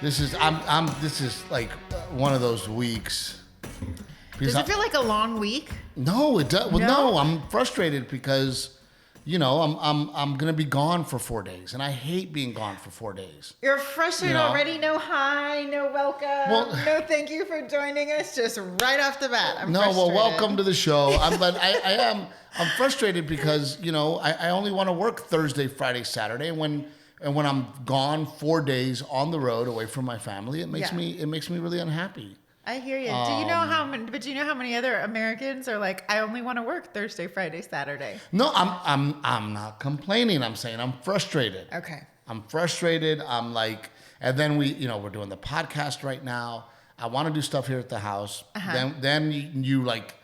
This is like one of those weeks. Does it feel like a long week? No, it does. Well, no, I'm frustrated because, I'm gonna be gone for 4 days, and I hate being gone for 4 days. You're frustrated already. No hi, no welcome, no thank you for joining us. Just right off the bat, I'm frustrated. Well, welcome to the show. I'm frustrated because I only want to work Thursday, Friday, Saturday, and when I'm gone 4 days on the road away from my family, it makes me really unhappy. I hear you. Do you know how many other Americans are like, I only want to work Thursday, Friday, Saturday? No, I'm not complaining. I'm saying I'm frustrated. Okay. I'm frustrated. I'm like, and then we're doing the podcast right now. I want to do stuff here at the house. Uh-huh. Then you like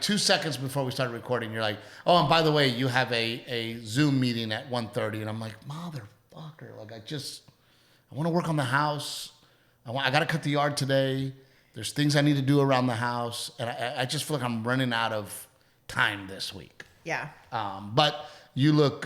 2 seconds before we started recording, you're like, oh, and by the way, you have a Zoom meeting at 1:30, and I'm like, motherfucker, like I want to work on the house. I got to cut the yard today. There's things I need to do around the house, and I just feel like I'm running out of time this week. Yeah. But you look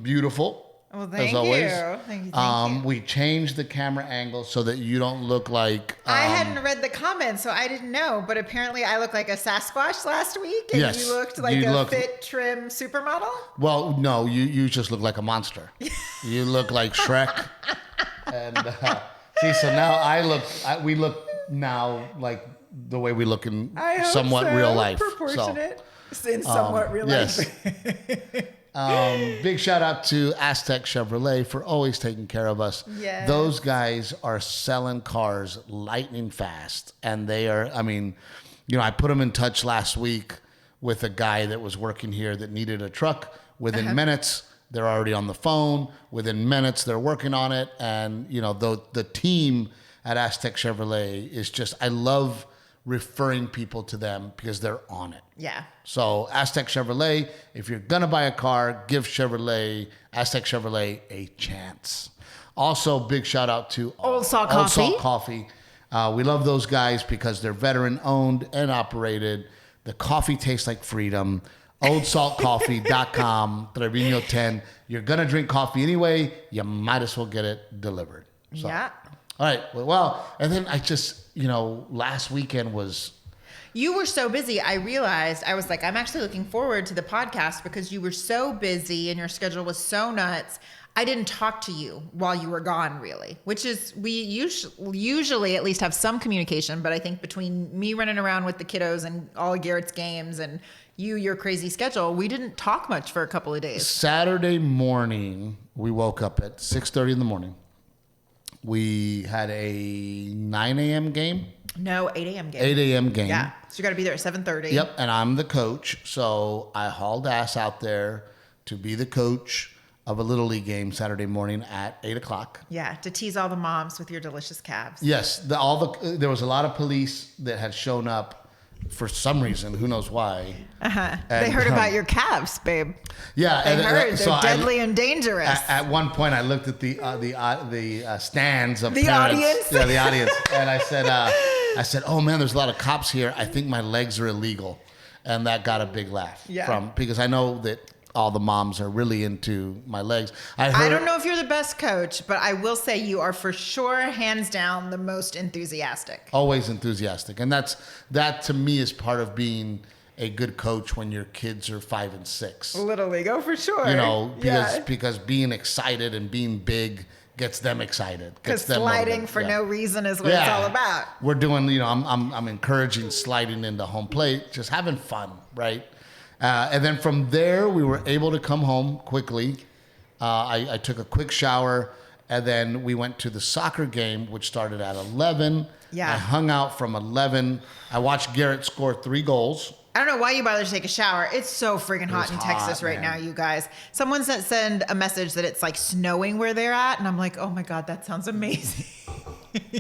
beautiful. Well, thank as always. you. Thank you. We changed the camera angle so that you don't look like... I hadn't read the comments, so I didn't know. But apparently I looked like a Sasquatch last week, and yes, you looked like a fit, trim supermodel? Well, no, you just look like a monster. You look like Shrek. And see, so now we look now like the way we look in somewhat real life. Proportionate. In somewhat real life. Big shout out to Aztec Chevrolet for always taking care of us. Yes. Those guys are selling cars lightning fast. And they are, I put them in touch last week with a guy that was working here that needed a truck. Within minutes, they're already on the phone. Within minutes, they're working on it. And, the team at Aztec Chevrolet is just, I love referring people to them because they're on it. Yeah. So Aztec Chevrolet, if you're going to buy a car, give Aztec Chevrolet a chance. Also, big shout out to Old Salt Coffee. We love those guys because they're veteran owned and operated. The coffee tastes like freedom. OldSaltCoffee.com, Trevino 10. You're going to drink coffee anyway. You might as well get it delivered. So. Yeah. All right. Well, and then I just, last weekend was... You were so busy. I realized, I was like, I'm actually looking forward to the podcast because you were so busy and your schedule was so nuts. I didn't talk to you while you were gone, really, which is, we usually at least have some communication, but I think between me running around with the kiddos and all of Garrett's games and your crazy schedule, we didn't talk much for a couple of days. Saturday morning, we woke up at 6:30 in the morning. We had a 9 a.m. game. No, 8 a.m. game. 8 a.m. game. Yeah. So you got to be there at 7:30. Yep. And I'm the coach. So I hauled ass out there to be the coach of a Little League game Saturday morning at 8 o'clock. Yeah. To tease all the moms with your delicious calves. Yes. There was a lot of police that had shown up for some reason. Who knows why. Uh-huh. They heard about your calves, babe. Yeah. They heard. They're deadly and dangerous. At one point, I looked at the stands of the parents. Audience? Yeah, the audience. And I said, oh man, there's a lot of cops here. I think my legs are illegal. And that got a big laugh because I know that all the moms are really into my legs. I don't know if you're the best coach, but I will say you are for sure, hands down, the most enthusiastic. Always enthusiastic. And that to me is part of being a good coach when your kids are 5 and 6. Little League, for sure. Because being excited and being big gets them excited. Because sliding for no reason is what it's all about. We're doing, I'm encouraging sliding into home plate, just having fun, right? And then from there, we were able to come home quickly. I took a quick shower, and then we went to the soccer game, which started at 11. Yeah. I hung out from 11. I watched Garrett score 3 goals. I don't know why you bother to take a shower. It's so freaking hot in Texas right now, you guys. Someone sent a message that it's like snowing where they're at, and I'm like, oh my God, that sounds amazing.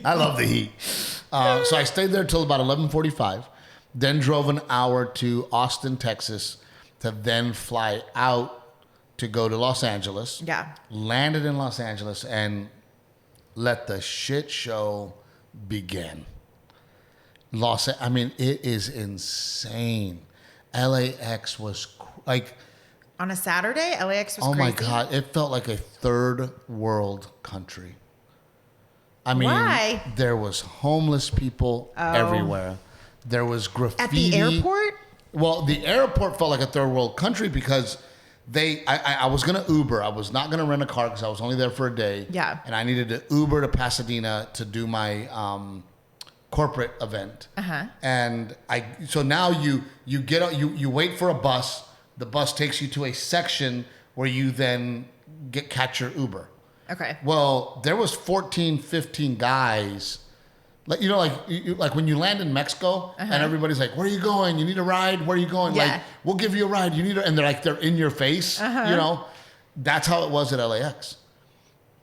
I love the heat. So I stayed there till about 11:45. Then drove an hour to Austin, Texas, to then fly out to go to Los Angeles. Yeah. Landed in Los Angeles and let the shit show begin. It is insane. LAX was like... On a Saturday, LAX was crazy. Oh my God, it felt like a third world country. I mean, why? There was homeless people everywhere. There was graffiti. At the airport? Well, the airport felt like a third world country because I was going to Uber. I was not going to rent a car because I was only there for a day. Yeah. And I needed to Uber to Pasadena to do my corporate event. Uh-huh. And so now you wait for a bus. The bus takes you to a section where you then catch your Uber. Okay. Well, there was 14, 15 guys. Like when you land in Mexico and everybody's like, "Where are you going? You need a ride? Where are you going?" Yeah. Like, "We'll give you a ride. You need a," and they're in your face. That's how it was at LAX.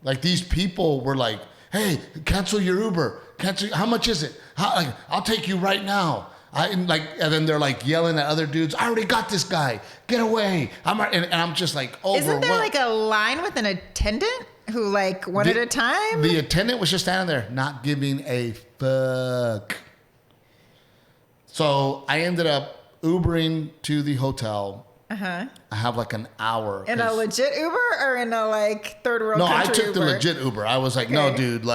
Like these people were like, "Hey, cancel your Uber. Cancel. How much is it? I'll take you right now." And then they're like yelling at other dudes. "I already got this guy. Get away!" And I'm just like, Isn't there like a line with an attendant who one at a time? The attendant was just standing there, not giving a fuck. So I ended up Ubering to the hotel. I have like an hour. In a legit Uber or in a third world country I took Uber? the legit Uber. I was like, no, dude,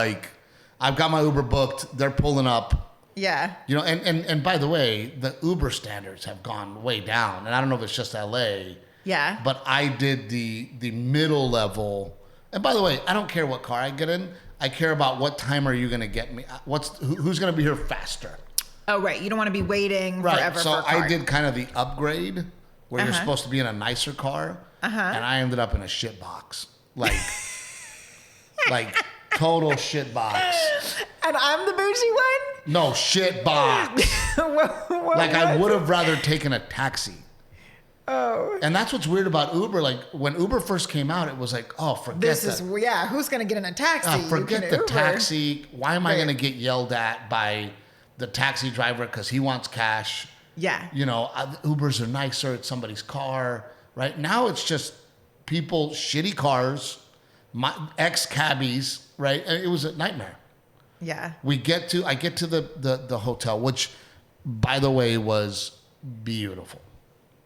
I've got my Uber booked. They're pulling up. Yeah. And by the way, the Uber standards have gone way down. And I don't know if it's just LA. Yeah. But I did the middle level. And by the way, I don't care what car I get in. I care about what time are you going to get me. Who's going to be here faster? Oh, right. You don't want to be waiting forever So for a car. I did kind of the upgrade where you're supposed to be in a nicer car. And I ended up in a shit box. Like total shit box. And I'm the bougie one? No, shit box. I would have rather taken a taxi. Oh. And that's what's weird about Uber. Like when Uber first came out, it was like, oh, forget that. Who's going to get in a taxi? Forget the taxi. Why am I going to get yelled at by the taxi driver because he wants cash? Yeah. Ubers are nicer. It's somebody's car. Right now, it's just people, shitty cars, ex-cabbies, right? And it was a nightmare. Yeah. I get to the hotel, which, by the way, was beautiful.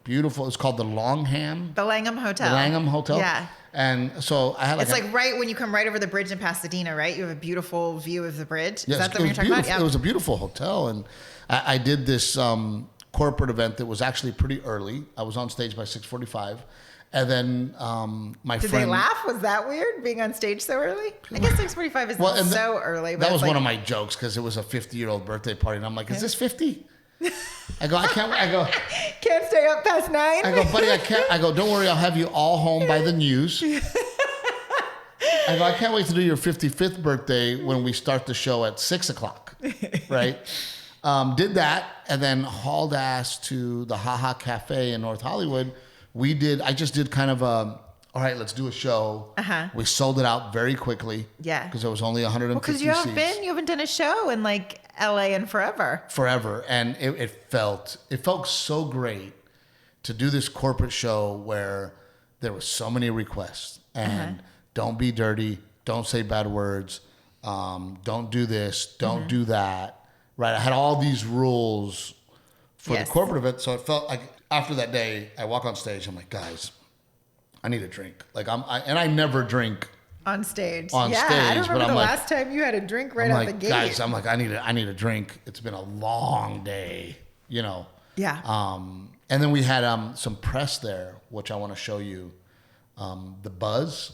Beautiful. It's called the Langham. The Langham Hotel. The Langham Hotel. Yeah. And so I had it's right when you come right over the bridge in Pasadena, right? You have a beautiful view of the bridge. Is that the one you're talking about? Yeah. It was a beautiful hotel. And I did this corporate event that was actually pretty early. I was on stage by 6:45. And then my friend... Did they laugh? Was that weird, being on stage so early? I guess 6:45 is so early. But that was one of my jokes because it was a 50-year-old birthday party. And I'm like, is this 50? I go, can't stay up past 9. I go, buddy, I can't. I go, don't worry, I'll have you all home by the news. I go, I can't wait to do your 55th birthday when we start the show at 6:00, right? Did that and then hauled ass to the Haha Cafe in North Hollywood. I just did kind of all right, let's do a show. We sold it out very quickly. Yeah. Because there was only 150 seats. Because you haven't done a show in LA in forever. And it felt so great to do this corporate show where there was so many requests and don't be dirty, don't say bad words, don't do this, don't do that. Right. I had all these rules for the corporate event. So it felt like after that day, I walk on stage, I'm like, guys, I need a drink. And I never drink on stage. I don't remember the last time you had a drink right out the gate. Guys, I'm like, I need a drink. It's been a long day, Yeah. And then we had some press there, which I want to show you. The Buzz.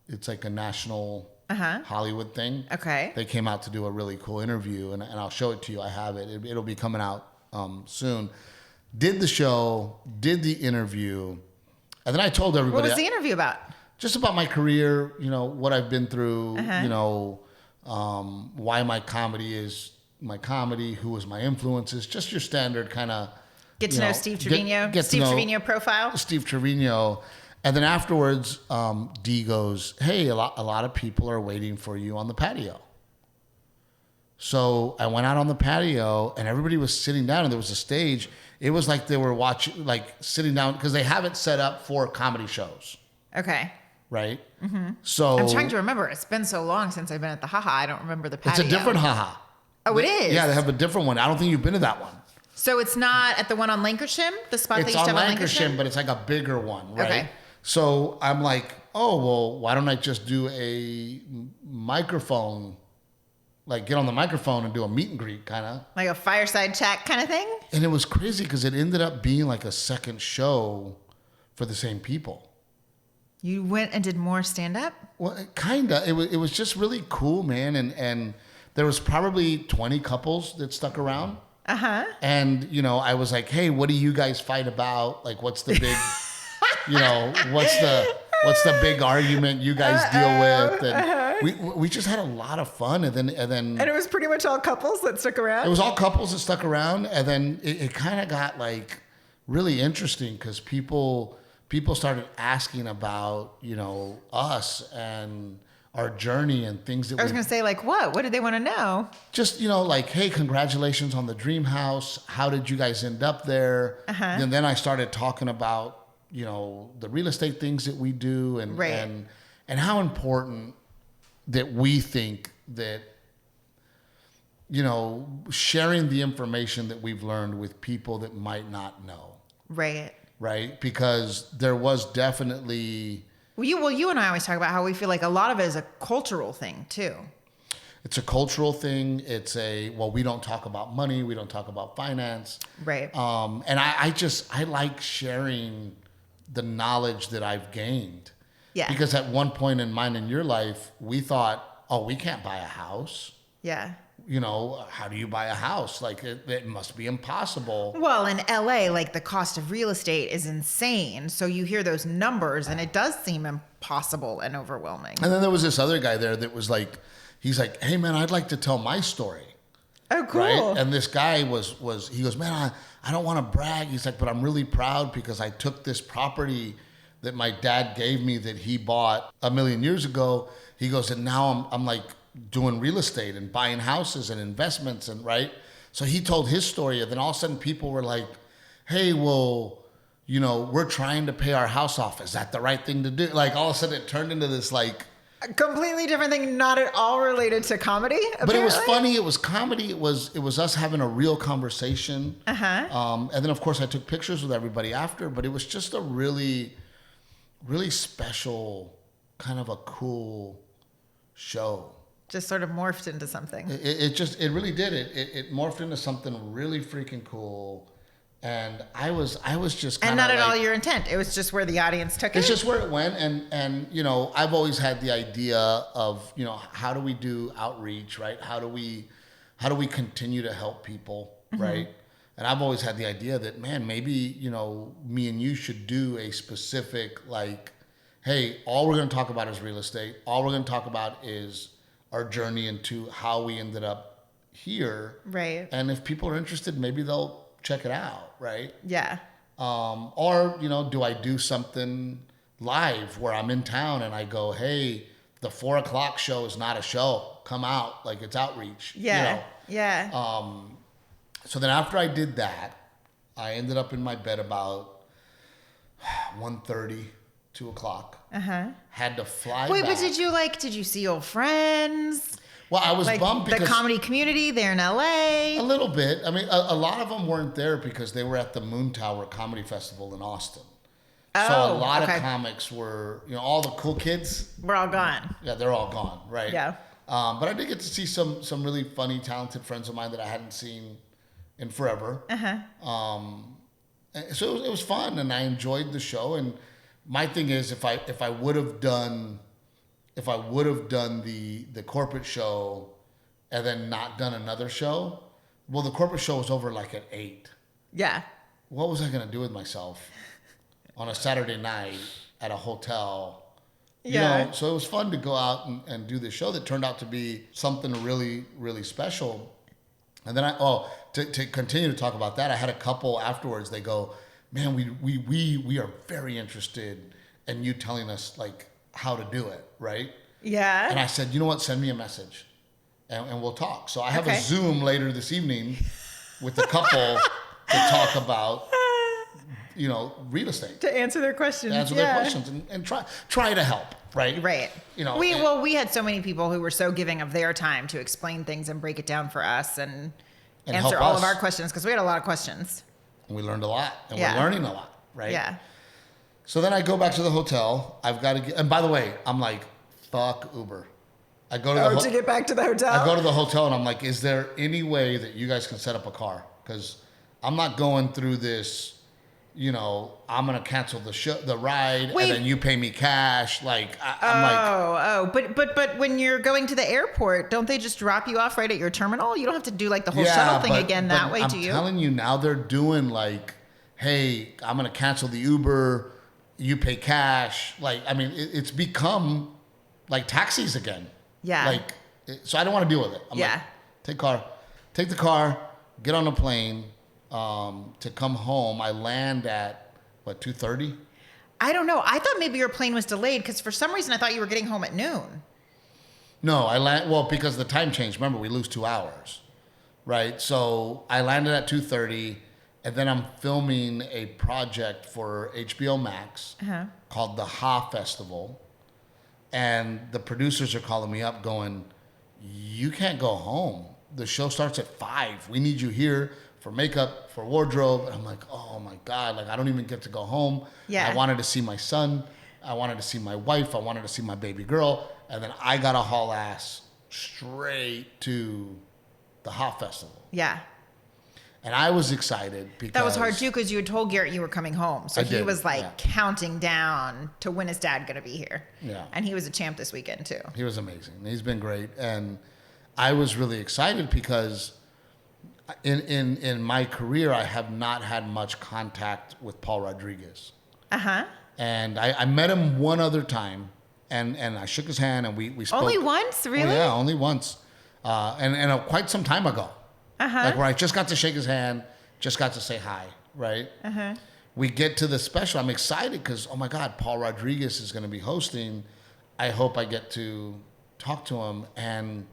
It's like a national Hollywood thing. Okay. They came out to do a really cool interview, and I'll show it to you. I have it. It'll be coming out soon. Did the show, did the interview, and then I told everybody. What was the interview about? Just about my career, what I've been through, why my comedy is my comedy, who was my influences, just your standard kind of... Get to know Steve Trevino, Steve Trevino profile. Steve Trevino. And then afterwards, Dee goes, hey, a lot of people are waiting for you on the patio. So I went out on the patio and everybody was sitting down and there was a stage. It was like they were watching, sitting down because they have it set up for comedy shows. Okay. Right? Mm-hmm. So I'm trying to remember. It's been so long since I've been at the Haha. I don't remember the patio. It's a different Haha. Oh, it is? Yeah, they have a different one. I don't think you've been to that one. So it's not at the one on Lankershim? The spot that you used to have on Lankershim? But it's like a bigger one, right? Okay. So I'm like, oh, well, why don't I just do a microphone like get on the microphone and do a meet and greet kind of. Like a fireside chat kind of thing? And it was crazy because it ended up being like a second show for the same people. You went and did more stand-up? Well, kind of. It was just really cool, man. And there was probably 20 couples that stuck around. Uh-huh. And, you know, I was like, hey, what do you guys fight about? Like, what's the big, you know, what's the big argument you guys deal with? And we just had a lot of fun. And it was pretty much all couples that stuck around? It was all couples that stuck around. And then it kind of got like really interesting because people started asking about, you know, us and our journey and things that I was going to say, like, what? What did they want to know? Just, you know, like, hey, congratulations on the dream house. How did you guys end up there? Uh-huh. And then I started talking about, you know, the real estate things that we do and how important that we think that, you know, sharing the information that we've learned with people that might not know. Right. Right? Because there was definitely... Well, you and I always talk about how we feel like a lot of it is a cultural thing, too. It's a cultural thing. We don't talk about money. We don't talk about finance. Right. And I like sharing the knowledge that I've gained. Yeah. Because at one point in mine and your life, we thought, oh, we can't buy a house. Yeah. You know, how do you buy a house? Like, it must be impossible. Well, in LA, like, the cost of real estate is insane. So you hear those numbers, and it does seem impossible and overwhelming. And then there was this other guy there that was like, he's like, hey, man, I'd like to tell my story. Oh, cool. Right? And this guy he goes, man, I don't want to brag. He's like, but I'm really proud because I took this property that my dad gave me that he bought 1 million years ago. He goes, and now I'm like, doing real estate and buying houses and investments and right. So he told his story and then all of a sudden people were like, hey, well, you know, we're trying to pay our house off. Is that the right thing to do? Like all of a sudden it turned into this like a completely different thing, not at all related to comedy. Apparently. But it was funny. It was comedy. It was us having a real conversation. Uh-huh. And then of course I took pictures with everybody after, but it was just a really, really special, kind of a cool show. Just sort of morphed into something. It really did. It morphed into something really freaking cool. And I was just kind of and not at all your intent. It was just where the audience took it. It's just where it went. And you know, I've always had the idea of, you know, how do we do outreach, right? How do we continue to help people, right? And I've always had the idea that, man, maybe, you know, me and you should do a specific, like, hey, all we're going to talk about is real estate. All we're going to talk about is our journey into how we ended up here. Right. And if people are interested, maybe they'll check it out, right? Yeah. Or, you know, do I do something live where I'm in town and I go, hey, the 4:00 show is not a show. Come out. Like, it's outreach. Yeah. You know? Yeah. So then after I did that, I ended up in my bed about 1:30, 2:00. Uh-huh. Had to fly Wait, back. but did you see old friends? Well, I was like bummed because... the comedy community there in LA? A little bit. I mean, a lot of them weren't there because they were at the Moon Tower Comedy Festival in Austin. Oh, so a lot of comics were, you know, all the cool kids. We're all gone. Yeah, they're all gone, right? Yeah. But I did get to see some really funny, talented friends of mine that I hadn't seen in forever. Uh-huh. So it was fun, and I enjoyed the show. And my thing is, if I would have done the corporate show and then not done another show, well, the corporate show was over like at 8. Yeah. What was I going to do with myself on a Saturday night at a hotel? Yeah. You know, so it was fun to go out and do this show that turned out to be something really, really special. And then to continue to talk about that, I had a couple afterwards. They go, man, we are very interested in you telling us like how to do it, right? Yeah. And I said, you know what? Send me a message, and we'll talk. So I have a Zoom later this evening with the couple to talk about, you know, real estate. To answer their questions. And try to help, right? Right. You know, we had so many people who were so giving of their time to explain things and break it down for us and answer all of our questions, because we had a lot of questions. And we learned a lot, and we're learning a lot, right? Yeah. So then I go back to the hotel. I've got to get, and by the way, I'm like, fuck Uber. I go to to get back to the hotel? I go to the hotel and I'm like, is there any way that you guys can set up a car? Because I'm not going through this, you know, I'm going to cancel the ride Wait. and then you pay me cash. Like, I'm like... But when you're going to the airport, don't they just drop you off right at your terminal? You don't have to do like the whole shuttle thing again that way, do you? I'm telling you now they're doing like, hey, I'm going to cancel the Uber, you pay cash. Like, I mean, it's become like taxis again. Yeah. Like, so I don't want to deal with it. I'm like, take the car, get on a plane to come home. I land at, 2:30? I don't know. I thought maybe your plane was delayed because for some reason I thought you were getting home at noon. No, because the time changed. Remember, we lose 2 hours, right? So I landed at 2:30, and then I'm filming a project for HBO Max called the Ha Festival. And the producers are calling me up going, you can't go home. The show starts at 5. We need you here for makeup, for wardrobe. And I'm like, oh my God, like I don't even get to go home. Yeah. I wanted to see my son. I wanted to see my wife. I wanted to see my baby girl. And then I got to haul ass straight to the Ha Festival. Yeah. And I was excited because... That was hard too because you had told Garrett you were coming home. So he was like counting down to when is dad going to be here. Yeah. And he was a champ this weekend too. He was amazing. He's been great. And I was really excited because in my career, I have not had much contact with Paul Rodriguez. Uh-huh. And I met him one other time and I shook his hand and we spoke. Only once? Really? Oh, yeah, only once. And quite some time ago. Uh-huh. Like where I just got to shake his hand, just got to say hi, right? Uh-huh. We get to the special. I'm excited because, oh my God, Paul Rodriguez is going to be hosting. I hope I get to talk to him. And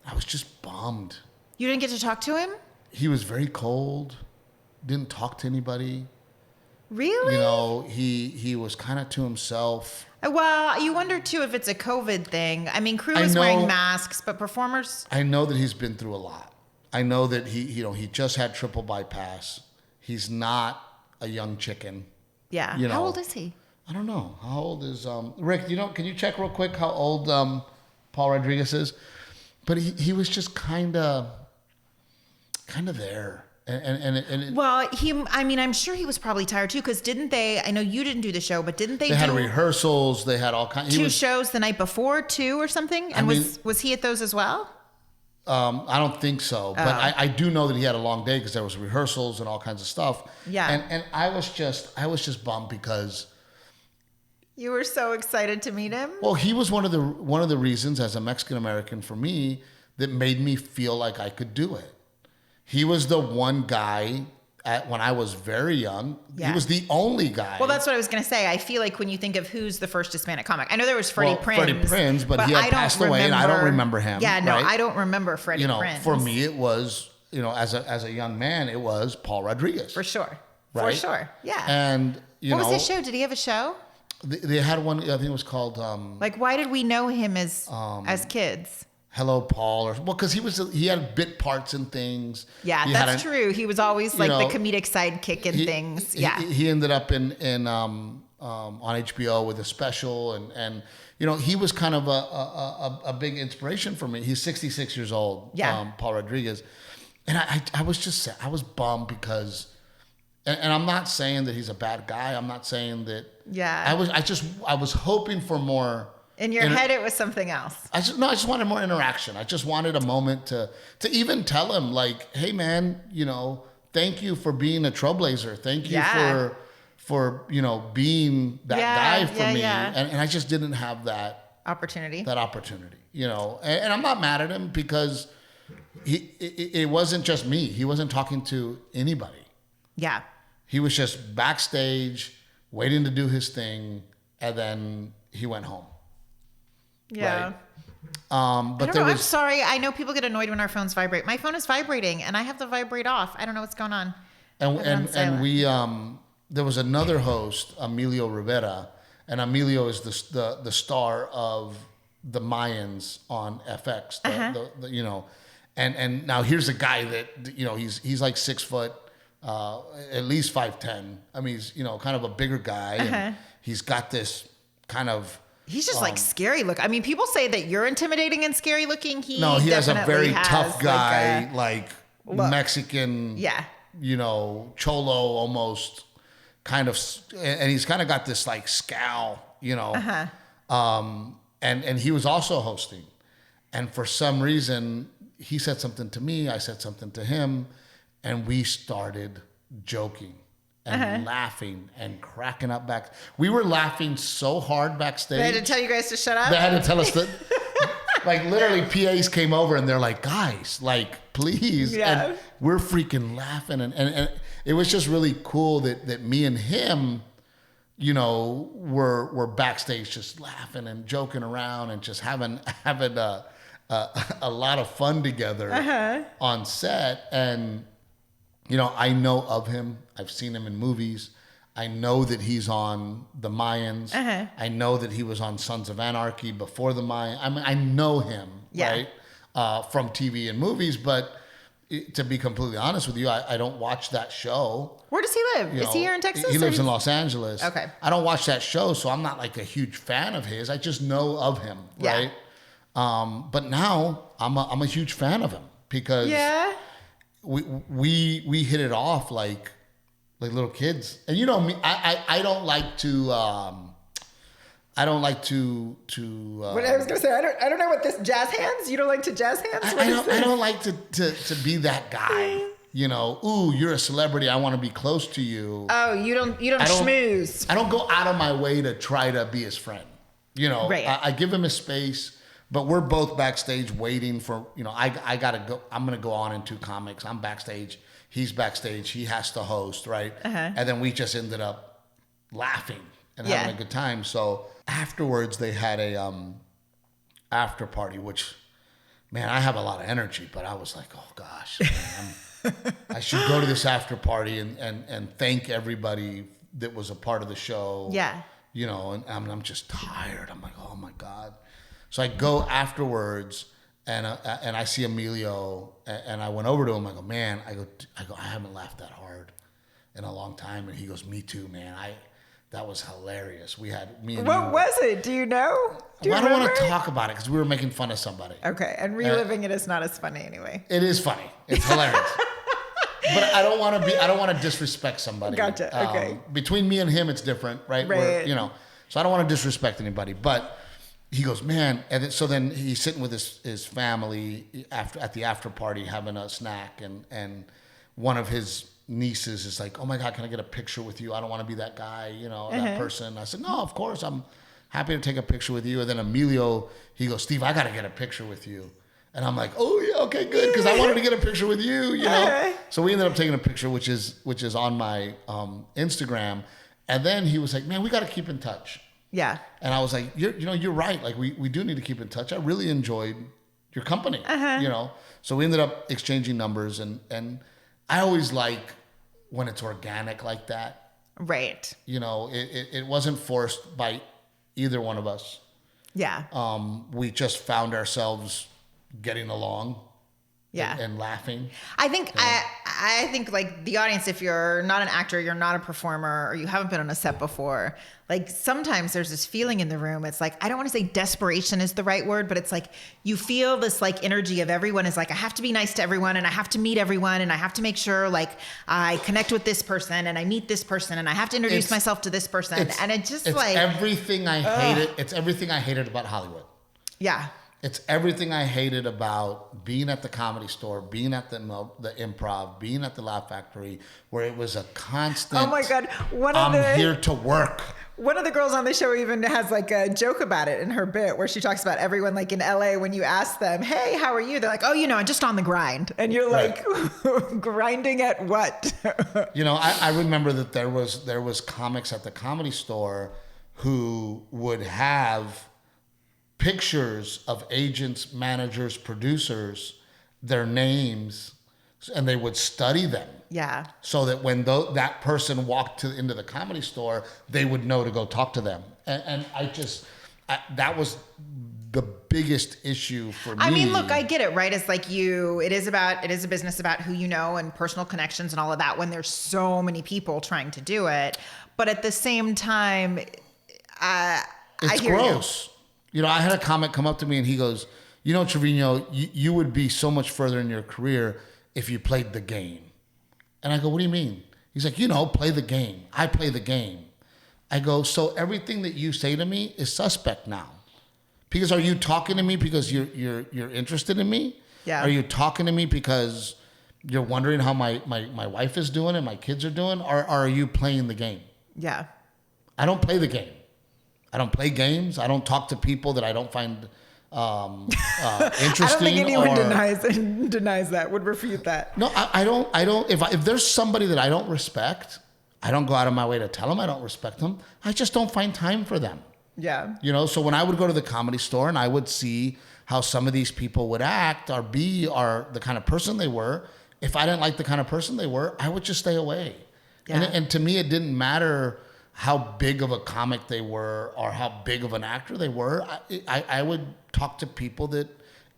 I was just bummed. You didn't get to talk to him? He was very cold, didn't talk to anybody. Really? You know, he was kind of to himself. Well, you wonder too if it's a COVID thing. I mean, crew is wearing masks, but performers... I know that he's been through a lot. I know that he just had triple bypass. He's not a young chicken. Yeah. You know, how old is he? I don't know. How old is Rick? Can you check real quick how old Paul Rodriguez is? But he was just kind of there. I'm sure he was probably tired too, because didn't they, I know you didn't do the show, but didn't they They had rehearsals, they had all kinds. Two shows the night before too or something? And was he at those as well? I don't think so, but I do know that he had a long day because there was rehearsals and all kinds of stuff. Yeah. And I was just bummed because you were so excited to meet him. Well, he was one of the reasons as a Mexican American for me that made me feel like I could do it. He was the one guy when I was very young. Yeah. He was the only guy. Well, that's what I was going to say. I feel like when you think of who's the first Hispanic comic, I know there was Freddie Prinze. But he had passed away, and I don't remember him. Yeah, no, right? I don't remember Freddie Prinze. For me, it was, as a young man, it was Paul Rodriguez. For sure. Right? For sure. Yeah. And, what was his show? Did he have a show? They had one, I think it was called... why did we know him as kids? Hello, Paul, because he had bit parts and things. Yeah, that's true. He was always the comedic sidekick in things. Yeah, he ended up in on HBO with a special, and he was kind of a big inspiration for me. He's 66 years old. Yeah, Paul Rodriguez, and I was just sad. I was bummed because, and I'm not saying that he's a bad guy. I'm not saying that. Yeah, I was hoping for more. In your head, it was something else. I just wanted more interaction. I just wanted a moment to even tell him, like, hey, man, thank you for being a trailblazer. Thank you for being that guy for me. Yeah. And I just didn't have that opportunity. And I'm not mad at him because it wasn't just me. He wasn't talking to anybody. Yeah. He was just backstage waiting to do his thing, and then he went home. Yeah. Right. But I'm sorry. I know people get annoyed when our phones vibrate. My phone is vibrating and I have the vibrate off. I don't know what's going on. And we there was another host, Emilio Rivera, and Emilio is the star of the Mayans on FX. And now here's a guy that he's like 6 foot, at least 5'10". I mean, he's kind of a bigger guy. And he's got this kind of He's just like scary look. I mean, people say that you're intimidating and scary looking. He has a very tough guy, like Mexican, you know, cholo almost kind of, and he's kind of got this like scowl, you know. And he was also hosting. And for some reason, he said something to me, I said something to him, and we started joking and laughing and cracking up back. We were laughing so hard backstage. They had to tell you guys to shut up? They had to tell us that. Like literally PAs came over and they're like, guys, like, please. Yeah. And we're freaking laughing. And it was just really cool that me and him, you know, were backstage just laughing and joking around and just having a lot of fun together on set. And, you know, I know of him. I've seen him in movies. I know that he's on the Mayans. I know that he was on Sons of Anarchy before the Mayans. I mean, I know him, right, from TV and movies. But to be completely honest with you, I don't watch that show. Where does he live? Is he here in Texas? He lives in Los Angeles. Okay. I don't watch that show, so I'm not like a huge fan of his. I just know of him, right? But now I'm a huge fan of him because we hit it off like little kids. And you know me, I don't like to what I was gonna say, I don't know what this jazz hands. You don't like to jazz hands? I don't like to be that guy. You know, ooh, you're a celebrity. I want to be close to you. Oh, you don't schmooze. I don't go out of my way to try to be his friend. You know, right. I give him his space. But we're both backstage waiting for, you know, I got to go. I'm going to go on into comics. I'm backstage. He's backstage. He has to host, right? And then we just ended up laughing and having a good time. So afterwards, they had a after party, which, man, I have a lot of energy. But I was like, oh, gosh, man, I should go to this after party and thank everybody that was a part of the show. Yeah. You know, and I'm just tired. I'm like, oh, my God. So I go afterwards, and I see Emilio, and I went over to him. I go, man, I haven't laughed that hard in a long time. And he goes, me too, man. That was hilarious. We had me and What was it? Do you know? I don't want to talk about it because we were making fun of somebody. Okay, and reliving it is not as funny anyway. It is funny. It's hilarious. But I don't want to disrespect somebody. Gotcha. Okay. Between me and him, it's different, right? Right. You know, so I don't want to disrespect anybody, but. He goes, man, and so then he's sitting with his family at the after party having a snack, and one of his nieces is like, oh my God, can I get a picture with you? I don't want to be that guy, you know, that person. I said, no, of course, I'm happy to take a picture with you. And then Emilio, he goes, Steve, I got to get a picture with you. And I'm like, oh yeah, okay, good, because I wanted to get a picture with you, you know. So we ended up taking a picture, which is on my Instagram. And then he was like, man, we got to keep in touch. Yeah. And I was like, you're right. Like we do need to keep in touch. I really enjoyed your company, you know? So we ended up exchanging numbers and I always like when it's organic like that. Right. You know, it wasn't forced by either one of us. Yeah. We just found ourselves getting along. Yeah. And laughing. I think I think like the audience, if you're not an actor, you're not a performer, or you haven't been on a set before, like sometimes there's this feeling in the room. It's like, I don't want to say desperation is the right word, but it's like you feel this like energy of everyone is like, I have to be nice to everyone and I have to meet everyone and I have to make sure like I connect with this person and I meet this person and I have to introduce myself to this person. And it's like everything I hated. It's everything I hated about Hollywood. Yeah. It's everything I hated about being at the Comedy Store, being at the Improv, being at the Laugh Factory, where it was a constant. Oh my God! I'm here to work. One of the girls on the show even has like a joke about it in her bit, where she talks about everyone like in LA when you ask them, "Hey, how are you?" They're like, "Oh, you know, I'm just on the grind," and you're like, "Grinding at what?" You know, I remember that there was comics at the Comedy Store who would have pictures of agents, managers, producers, their names, and they would study them. Yeah. So that when that person walked into the Comedy Store, they would know to go talk to them. And that was the biggest issue for me. I mean, look, I get it, right? It's like it is a business about who you know and personal connections and all of that when there's so many people trying to do it. But at the same time, It's gross. You know, I had a comic come up to me and he goes, you know, Trevino, you would be so much further in your career if you played the game. And I go, what do you mean? He's like, you know, play the game. I play the game. I go, so everything that you say to me is suspect now. Because are you talking to me because you're interested in me? Yeah. Are you talking to me because you're wondering how my wife is doing and my kids are doing? Or are you playing the game? Yeah. I don't play the game. I don't play games. I don't talk to people that I don't find interesting. I don't think anyone denies that, would refute that. No, I don't. If there's somebody that I don't respect, I don't go out of my way to tell them I don't respect them. I just don't find time for them. Yeah. You know, so when I would go to the Comedy Store and I would see how some of these people would act or the kind of person they were, if I didn't like the kind of person they were, I would just stay away. Yeah. And to me, it didn't matter how big of a comic they were or how big of an actor they were. I would talk to people that,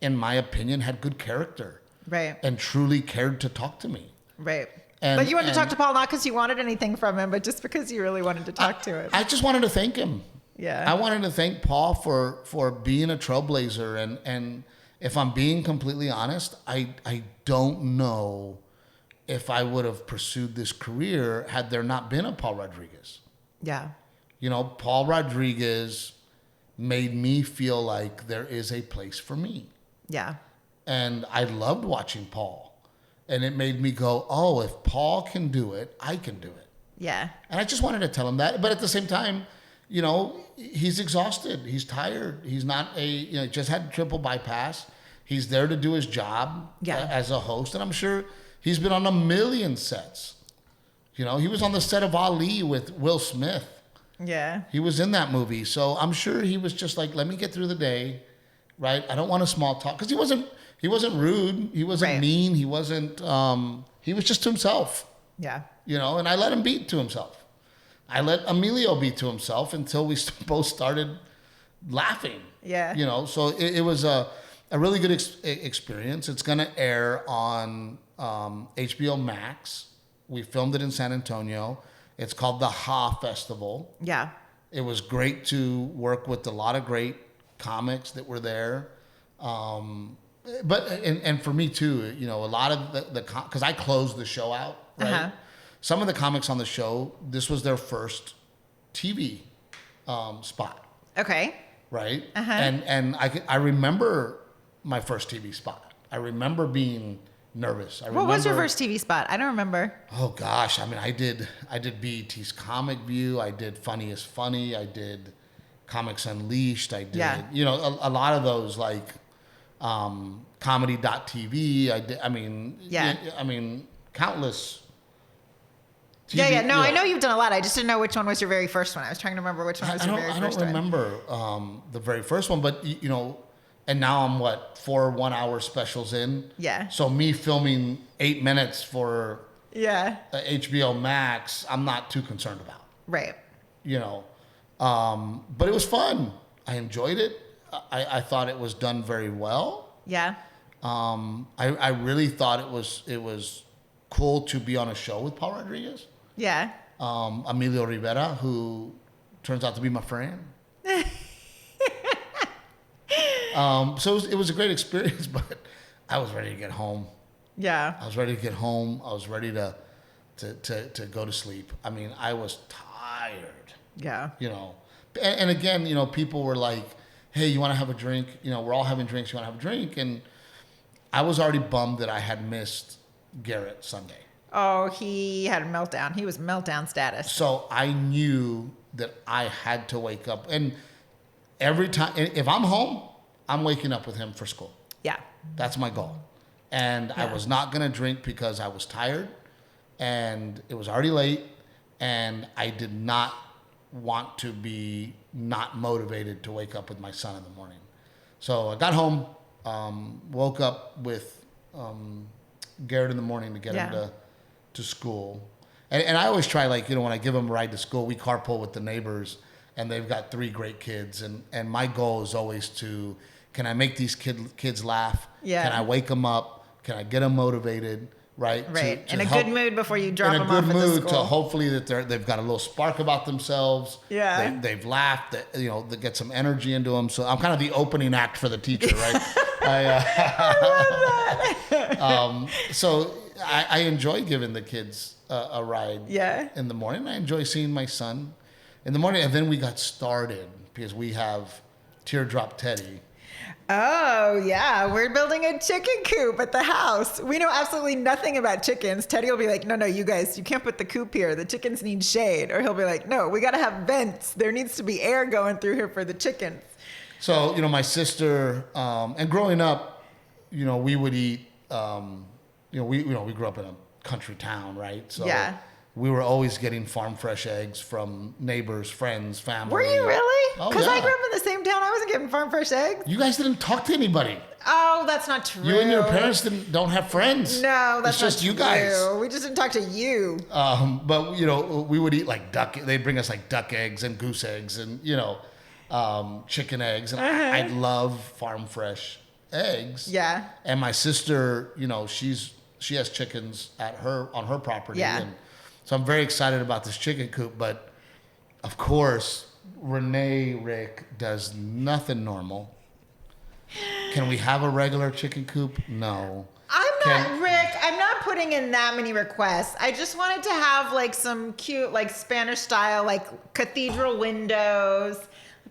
in my opinion, had good character. Right. And truly cared to talk to me. Right. But you wanted to talk to Paul not because you wanted anything from him, but just because you really wanted to talk to him. I just wanted to thank him. Yeah. I wanted to thank Paul for being a trailblazer. And if I'm being completely honest, I don't know if I would have pursued this career had there not been a Paul Rodriguez. Yeah. You know, Paul Rodriguez made me feel like there is a place for me. Yeah. And I loved watching Paul. And it made me go, oh, if Paul can do it, I can do it. Yeah. And I just wanted to tell him that. But at the same time, you know, he's exhausted. He's tired. He's not just had triple bypass. He's there to do his job as a host. And I'm sure he's been on a million sets. You know, he was on the set of Ali with Will Smith. Yeah. He was in that movie. So I'm sure he was just like, let me get through the day, right? I don't want a small talk. Because he wasn't rude. He wasn't mean. He wasn't, he was just to himself. Yeah. You know, and I let him be to himself. I let Emilio be to himself until we both started laughing. Yeah. You know, so it was a really good experience. It's going to air on HBO Max. We filmed it in San Antonio. It's called the Ha Festival. Yeah. It was great to work with a lot of great comics that were there. But for me too, you know, a lot of because I closed the show out, right? Uh-huh. Some of the comics on the show, this was their first TV spot. Okay. Right. Uh-huh. And I remember my first TV spot. I remember being nervous. What was your first TV spot? I don't remember. Oh gosh, I mean, I did BET's Comic View. I did Funny is Funny. I did Comics Unleashed. I did, you know, a lot of those like comedy.tv. I mean, countless. TV, yeah. No, I know you've done a lot. I just didn't know which one was your very first one. I was trying to remember which one was your very first one. I don't remember the very first one, but you know, and now I'm 4 1-hour specials in. Yeah. So me filming 8 minutes for HBO Max, I'm not too concerned about. Right. You know, but it was fun. I enjoyed it. I thought it was done very well. Yeah. I really thought it was cool to be on a show with Paul Rodriguez. Yeah. Emilio Rivera, who turns out to be my friend. So it was a great experience, but I was ready to get home. Yeah. I was ready to get home. I was ready to go to sleep. I mean, I was tired. Yeah. You know, and again, you know, people were like, hey, you want to have a drink? You know, we're all having drinks. You want to have a drink? And I was already bummed that I had missed Garrett Sunday. Oh, he had a meltdown. He was meltdown status. So I knew that I had to wake up. And every time, if I'm home, I'm waking up with him for school. Yeah. That's my goal. And I was not going to drink because I was tired and it was already late and I did not want to be not motivated to wake up with my son in the morning. So I got home, woke up with Garrett in the morning to get him to school. And I always try, like, you know, when I give him a ride to school, we carpool with the neighbors and they've got 3 great kids. And my goal is always can I make these kids laugh? Yeah. Can I wake them up? Can I get them motivated? right? Right. To in a help, good mood before you drop in them a off good at the mood school. to hopefully that they've got a little spark about themselves. Yeah. They've laughed. That, they get some energy into them. So I'm kind of the opening act for the teacher, right? I love that. So I enjoy giving the kids a ride. Yeah. In the morning, I enjoy seeing my son in the morning, and then we got started because we have Teardrop Teddy. Oh, yeah. We're building a chicken coop at the house. We know absolutely nothing about chickens. Teddy will be like, no, you guys, you can't put the coop here. The chickens need shade. Or he'll be like, no, we got to have vents. There needs to be air going through here for the chickens. So, my sister, and growing up, we would eat, we grew up in a country town, right? So yeah. We were always getting farm fresh eggs from neighbors, friends, family. Were you really? Oh, Because yeah. I grew up in the same town. I wasn't getting farm fresh eggs. You guys didn't talk to anybody. Oh, that's not true. You and your parents don't have friends. No, that's it's just not you true. guys. We just didn't talk to you. But we would eat like duck. They'd bring us like duck eggs and goose eggs and chicken eggs, and I love farm fresh eggs. Yeah. And my sister, she has chickens on her property. Yeah. And so I'm very excited about this chicken coop, but of course, Renae Rick does nothing normal. Can we have a regular chicken coop? No. I'm not putting in that many requests. I just wanted to have like some cute, like Spanish style, like cathedral windows.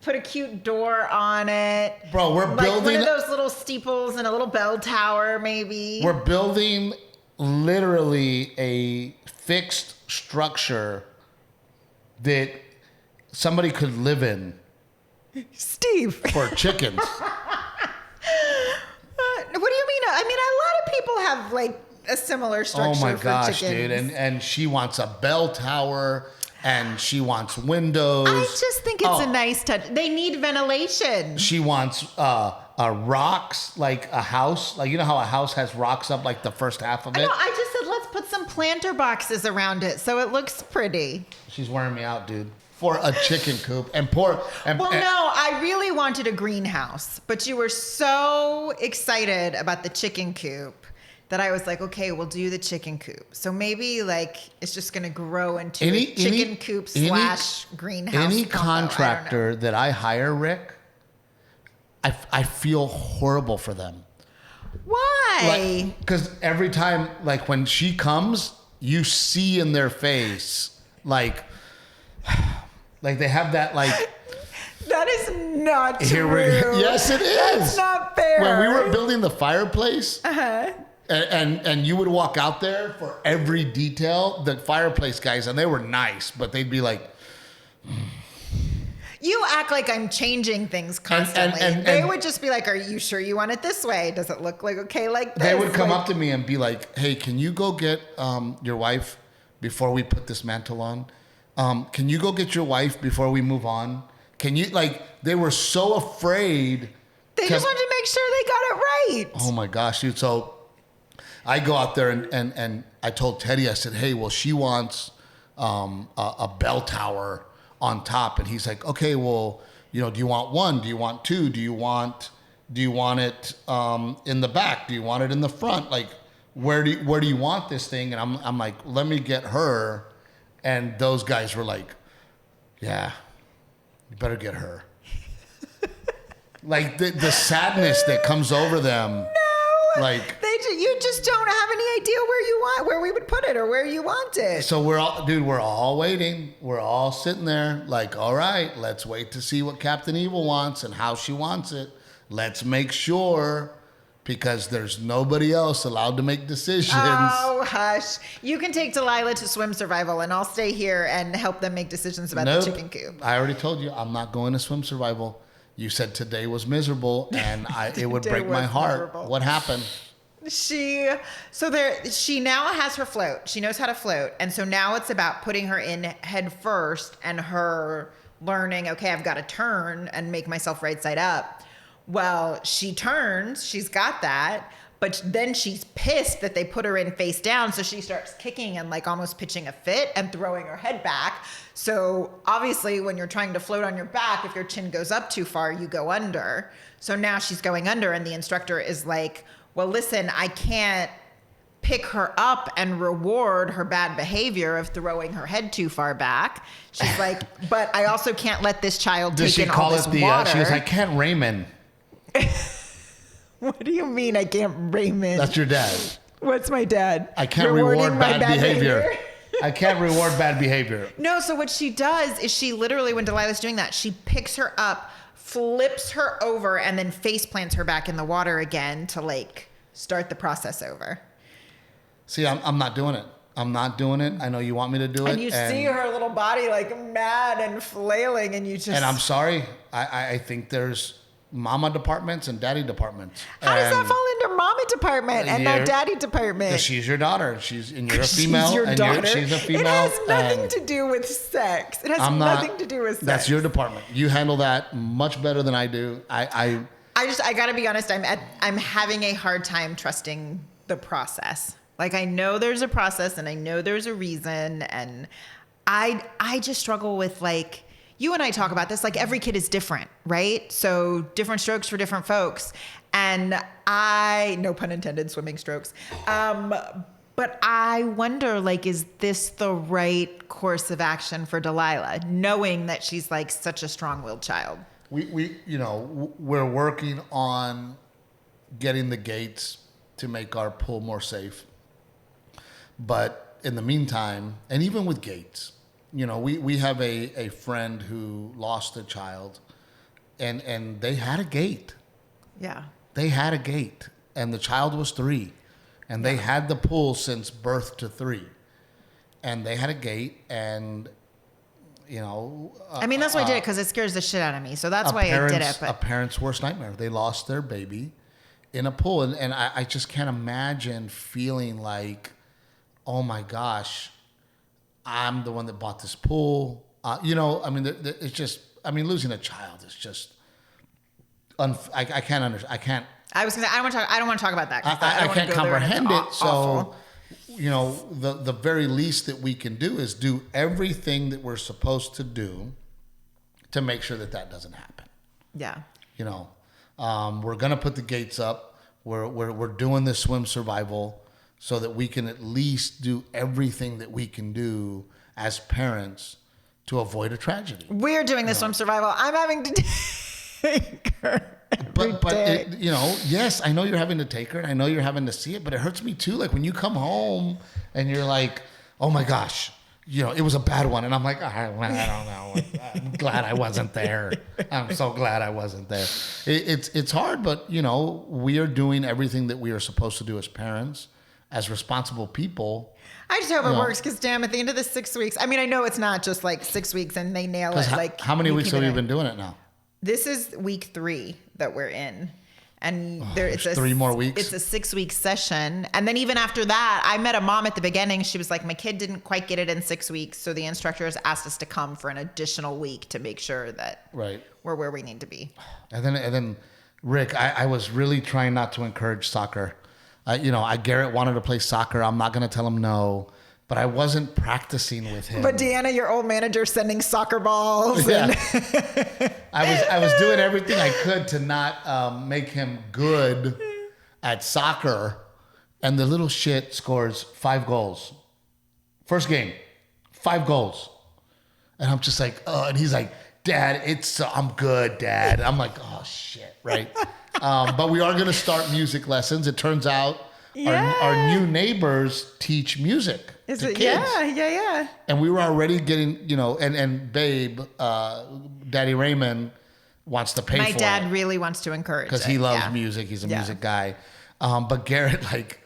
Put a cute door on it. Bro, we're like building one of those little steeples and a little bell tower, maybe. We're building literally a fixed structure that somebody could live in. Steve. For chickens. What do you mean? I mean, a lot of people have like a similar structure Oh my for gosh, chickens. dude. And she wants a bell tower and she wants windows. I just think it's a nice touch. They need ventilation. She wants rocks, like a house. Like, you know how a house has rocks up like the first half of it? No, I just said let's put some planter boxes around it so it looks pretty. She's wearing me out, dude. For a chicken coop. No, I really wanted a greenhouse, but you were so excited about the chicken coop that I was like, okay, we'll do the chicken coop. So maybe like it's just going to grow into a chicken coop / greenhouse. Any contractor that I hire, Rick, I feel horrible for them. Why? Because every time, like when she comes, you see in their face, like they have that like. That is not true. Yes, it is. That's not fair. When we were building the fireplace, and you would walk out there for every detail, the fireplace guys, and they were nice, but they'd be like. You act like I'm changing things constantly. And they would just be like, are you sure you want it this way? Does it look like okay like this? They would come up to me and be like, hey, can you go get your wife before we put this mantle on? Can you go get your wife before we move on? Can you, they were so afraid. They just wanted to make sure they got it right. Oh my gosh, dude. So I go out there and I told Teddy, I said, hey, well, she wants a bell tower on top. And he's like, okay, well, do you want one? Do you want two? Do you want it in the back? Do you want it in the front? Like, where do you want this thing? And I'm like, let me get her. And those guys were like, yeah, you better get her. Like the sadness that comes over them. No, like you just don't have any idea where we would put it or where you want it. So we're all waiting. We're all sitting there like, all right, let's wait to see what Captain Evil wants and how she wants it. Let's make sure. Because there's nobody else allowed to make decisions. Oh, hush. You can take Delilah to Swim Survival, and I'll stay here and help them make decisions about the chicken coop. I already told you, I'm not going to Swim Survival. You said today was miserable, and it would break my heart. Miserable. What happened? She now has her float. She knows how to float. And so now it's about putting her in head first and her learning, okay, I've got to turn and make myself right side up. Well, she turns, she's got that, but then she's pissed that they put her in face down. So she starts kicking and like almost pitching a fit and throwing her head back. So obviously when you're trying to float on your back, if your chin goes up too far, you go under. So now she's going under and the instructor is like, well, listen, I can't pick her up and reward her bad behavior of throwing her head too far back. She's like, but I also can't let this child take in all this water. She was like, I can't Raymond. What do you mean I can't Raymond? That's your dad. What's my dad? I can't reward bad behavior. I can't reward bad behavior. No, so what she does is she literally, when Delilah's doing that, she picks her up, flips her over, and then face plants her back in the water again to like start the process over. See, I'm not doing it. I'm not doing it. I know you want me to do it. And you see her little body like mad and flailing, and you just... And I'm sorry. I think there's mama departments and daddy departments. How does that fall into mama department and not daddy department? She's your daughter. And you're a female. She's your daughter. She's a female. It has nothing to do with sex. It has nothing to do with sex. That's your department. You handle that much better than I do. I gotta be honest. I'm having a hard time trusting the process. Like, I know there's a process and I know there's a reason, and I just struggle with, like, you and I talk about this, like every kid is different, right? So different strokes for different folks. And no pun intended, swimming strokes. But I wonder, like, is this the right course of action for Delilah, knowing that she's like such a strong-willed child? We're working on getting the gates to make our pool more safe. But in the meantime, and even with gates, we have a friend who lost a child, and they had a gate. Yeah. They had a gate, and the child was 3, and they had the pool since birth to 3, and they had a gate, and I mean, that's why I did it, because it scares the shit out of me. So that's why I did it. But a parent's worst nightmare. They lost their baby in a pool, and I just can't imagine feeling like, oh my gosh, I'm the one that bought this pool. It's just, losing a child is just, I can't understand. I can't. I was gonna say, I don't want to talk about that. I can't comprehend it. So, the very least that we can do is do everything that we're supposed to do to make sure that doesn't happen. Yeah. We're gonna put the gates up. We're doing this swim survival, so that we can at least do everything that we can do as parents to avoid a tragedy. We're doing this swim survival. I'm having to take her. Yes, I know you're having to take her, and I know you're having to see it, but it hurts me too. Like when you come home and you're like, oh my gosh, it was a bad one. And I'm like, I don't know. I'm glad I wasn't there. I'm so glad I wasn't there. It's hard, but we are doing everything that we are supposed to do as parents, as responsible people. I just hope it works, because damn, at the end of the 6 weeks, I know it's not just like 6 weeks and they nail it. Like, how many weeks have you been doing it now? This is week 3 that we're in. And it's 3 more weeks. It's a 6-week session. And then even after that, I met a mom at the beginning. She was like, my kid didn't quite get it in 6 weeks. So the instructors asked us to come for an additional week to make sure that we're where we need to be. And then Rick, I was really trying not to encourage soccer. Garrett wanted to play soccer. I'm not going to tell him no, but I wasn't practicing with him. But Deanna, your old manager, sending soccer balls. Yeah. I was doing everything I could to not make him good at soccer. And the little shit scores 5 goals. First game, 5 goals. And I'm just like, oh, and he's like, Dad, I'm good, Dad. I'm like, oh shit, right? But we are going to start music lessons. It turns out our new neighbors teach music to kids. Yeah. And we were already getting, and Babe, Daddy Raymond wants to pay for it. My dad really wants to encourage it. Because he loves music. He's a music guy. But Garrett, like,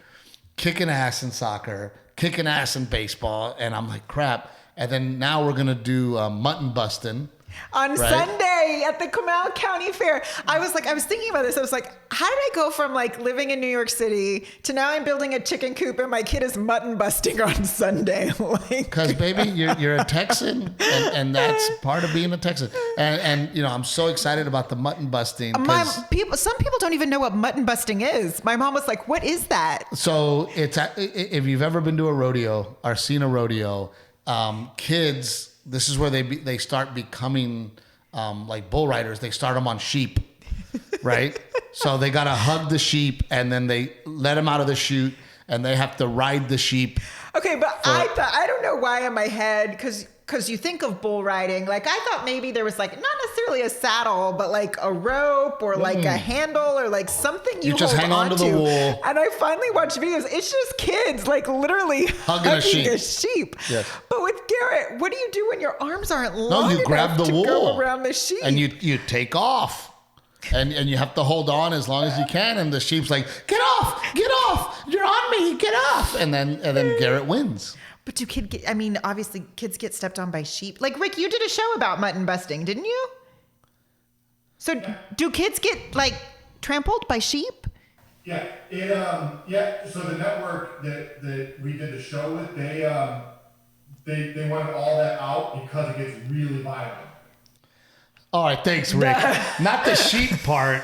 kicking ass in soccer, kicking ass in baseball. And I'm like, crap. And then now we're going to do mutton busting. On Sunday at the Comal County Fair. I was thinking about this. I was like, how did I go from like living in New York City to now I'm building a chicken coop and my kid is mutton busting on Sunday? Because baby, you're a Texan, and that's part of being a Texan. And I'm so excited about the mutton busting. Some people don't even know what mutton busting is. My mom was like, what is that? So if you've ever been to a rodeo or seen a rodeo, kids, this is where they start becoming like bull riders. They start them on sheep, right? So they got to hug the sheep, and then they let them out of the chute, and they have to ride the sheep. Okay, but I don't know why in my head, because you think of bull riding, like I thought maybe there was like not necessarily a saddle, but like a rope or like a handle or like something you just hang on to the wool. And I finally watched videos. It's just kids like literally hugging a sheep. Yes. But with Garrett, what do you do when your arms aren't long you grab the to wool go around the sheep? And you take off. And you have to hold on as long as you can, and the sheep's like, get off, you're on me, get off, and then Garrett wins. But do obviously kids get stepped on by sheep. Like Rick, you did a show about mutton busting, didn't you? So do kids get like trampled by sheep? Yeah, So the network that we did the show with, they wanted all that out because it gets really violent. All right, thanks, Rick. Not the sheep part.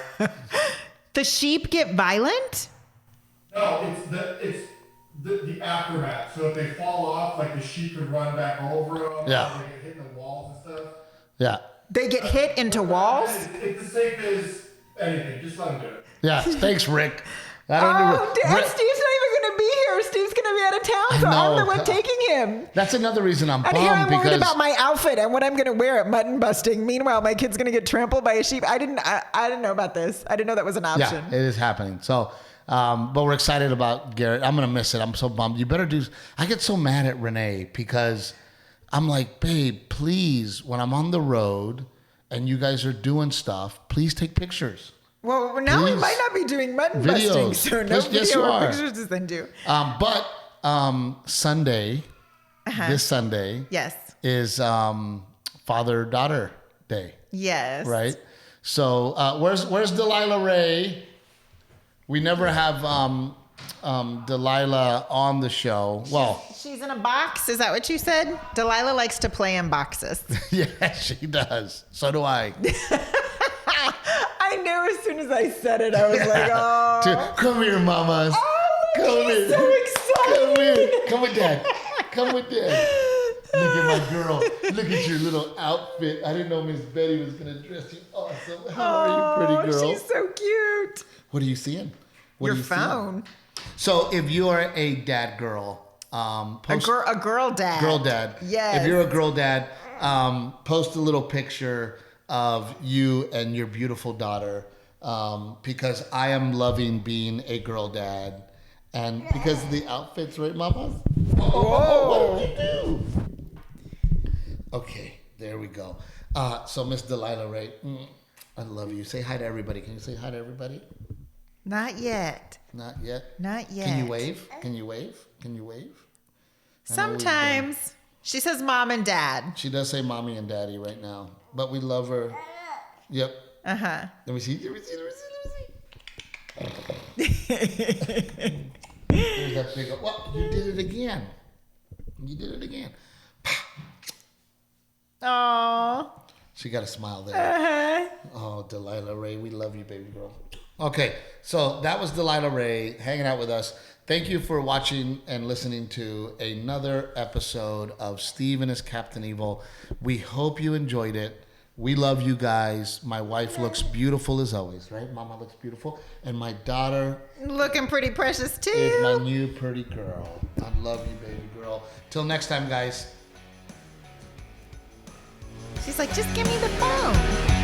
The sheep get violent? No, it's the aftermath. So if they fall off, like the sheep could run back over them. Yeah. They get hit in the walls and stuff. Yeah. They get hit into walls? It's the same as anything. Just let them do it. Yeah. Thanks, Rick. Steve's not even going to be here. Steve's going to be out of town, so I'm the one taking him. That's another reason I'm bummed. And here I'm worried about my outfit and what I'm going to wear at mutton busting. Meanwhile, my kid's going to get trampled by a sheep. I didn't know about this. I didn't know that was an option. Yeah, it is happening. So, but we're excited about Garrett. I'm going to miss it. I'm so bummed. You better do. I get so mad at Renae because I'm like, babe, please, when I'm on the road and you guys are doing stuff, please take pictures. Well, now we might not be doing mutton busting, so no video or pictures to send you. But Sunday, this Sunday, yes, is Father-Daughter Day. Yes. Right? So where's Delilah Ray? We never have Delilah on the show. Well, she's in a box. Is that what you said? Delilah likes to play in boxes. Yeah, she does. So do I. I knew as soon as I said it, I was like, oh. Come here, mamas. Oh, come he's here. so excited. Come here. Come with Dad. Come with Dad. Look at my girl. Look at your little outfit. I didn't know Miss Betty was going to dress you awesome. How are you, pretty girl? She's so cute. What are you seeing? Your phone. So if you are a dad girl, post a girl dad. Girl dad. Yes. If you're a girl dad, post a little picture of you and your beautiful daughter, because I am loving being a girl dad, and because of the outfits, right, mamas? Whoa! What did you do? Okay, there we go. So Miss Delilah Ray, I love you. Say hi to everybody. Can you say hi to everybody? Not yet. Not yet? Not yet. Can you wave? Can you wave? Can you wave? Sometimes. She says mom and dad. She does say mommy and daddy right now, but we love her. Yep. Uh-huh. Let me see. There's that big. Well, you did it again. Aww. She got a smile there. Uh-huh. Oh, Delilah Ray, we love you, baby girl. Okay, so that was Delilah Ray hanging out with us. Thank you for watching and listening to another episode of Steve and his Captain Evil. We hope you enjoyed it. We love you guys. My wife looks beautiful as always, right? Mama looks beautiful. And my daughter... looking pretty precious too. ...is my new pretty girl. I love you, baby girl. Till next time, guys. She's like, just give me the phone.